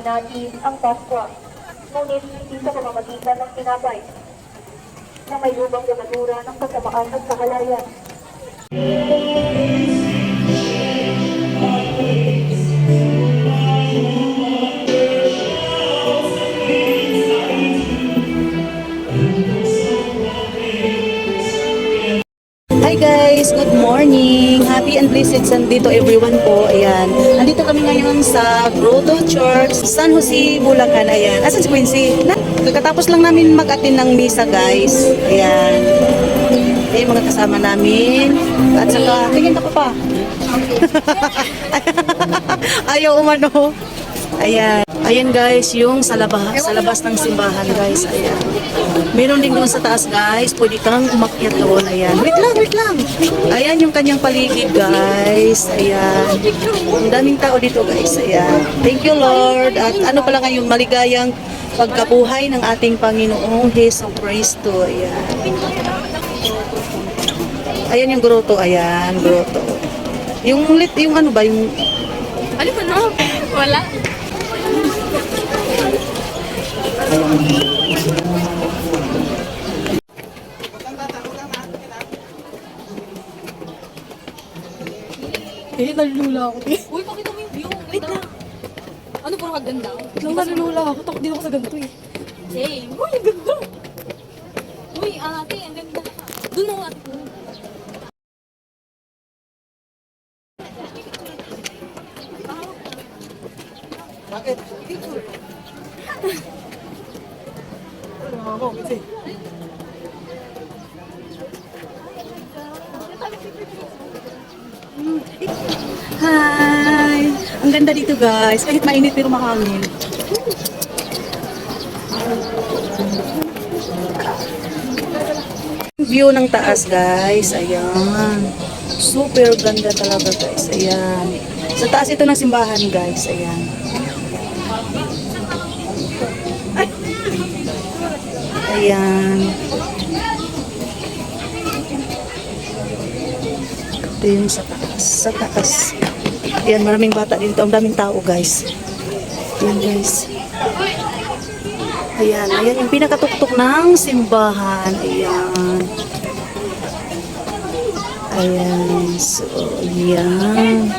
natin ang Pasko. Ngunit hindi sa pamamagitan ng tinapay na may lubang gamadura ng kasamaan at kahalayan. Hi guys, good morning. Happy and blessed Sunday to everyone po. Ayan. Nandito kami ngayon sa Grotto Church, San Jose, Bulacan. Ayan. Asan si Quincy? Kakatapos lang namin mag-attend ng misa guys. Ayan. Ayan mga kasama namin. At saka, tingin ka pa. Ayaw umano. Ayan. Ayan guys, yung sa labas ng simbahan guys. Ayan. Meron din doon sa taas guys. Pwede kang umakyat doon. Ayan. Wait lang. Ayan yung kanyang paligid guys. Ayan. Ang daming tao dito guys. Ayan. Thank you Lord. At ano pala ngayong maligayang pagkabuhay ng ating Panginoong Hesus Kristo. Ayan. Ayan yung grotto. Ayan, grotto. Yung ano ba? Yung... Ano ba no? Wala. Nalulula ako. Uy, pakita mo yung view. Wait lang. Ano puro kaganda? Nalulula ako. Takot din ako sa ganito eh. Same. Uy, ang ganda. Uy, ate, ang ganda. Doon ako ate. Bakit? Hi! Ang ganda dito guys. Kahit mainit pero mahangin. View ng taas guys. Ayan. Super ganda talaga guys. Ayan. Sa taas ito ng simbahan guys. Ayan. Ayan. Ito yung sa taas. Sa taas. Ayan, maraming bata dito. Ang daming tao, guys. Ayan, guys. Ayan, ayan yung pinakatuktok ng simbahan. Ayan. Ayan. So, ayan.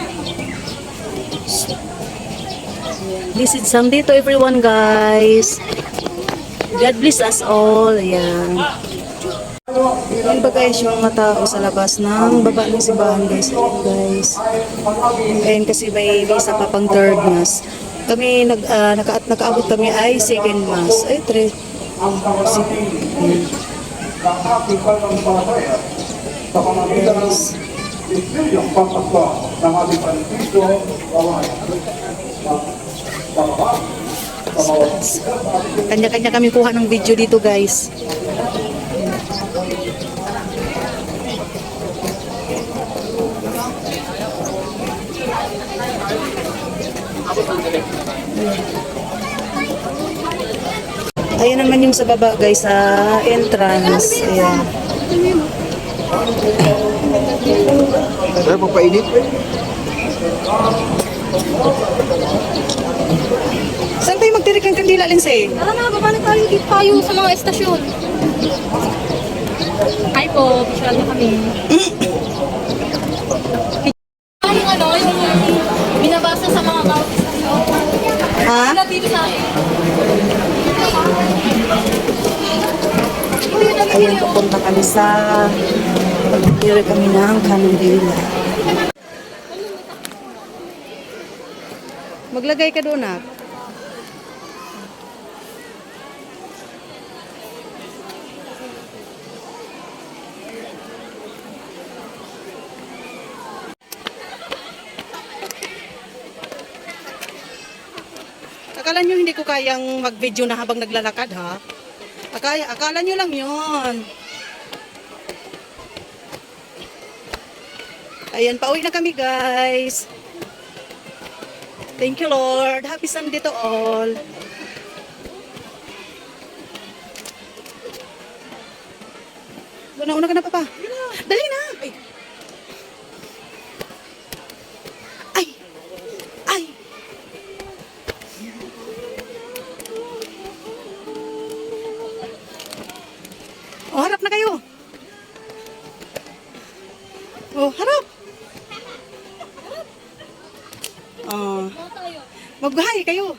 Blessed Sunday to everyone, guys. God bless us all. Ayan. Ayan ba guys yung mga tao sa labas ng baba ng simbahan guys. Ayan guys. Ayan kasi may isa pa pang third mass. Kami nakaabot kami ay second mass. Ay, tre. Ayan. Guys. Yung pagkakwa ng ating panipisyo, Kanya-kanya kami kuha ng video dito guys. Ayan naman yung sa baba guys sa entrance. Ayan. Ano magpainit? Saan tayo magtirik ng kandila, Lindsay? Tara na, baba na tayo. Dito tayo sa mga estasyon. Hi po, picture na kami. Yung ano, yung binabasa sa mga bawat estasyon. Ha? Wala dito sa akin. Ayan, pupunta kami sa magtirik kami ng kandila. Maglagay ka doon ah. Akala nyo hindi ko kayang mag-video na habang naglalakad ha? Akala nyo lang yon. Ayan, pauwi na kami guys. Thank you Lord. Happy Sunday to all. Una ka na papa. Dali na. Ay. Ay. Oh, harap na kayo. Oh, harap. Oh. Ano tayo? Mag-hi kayo.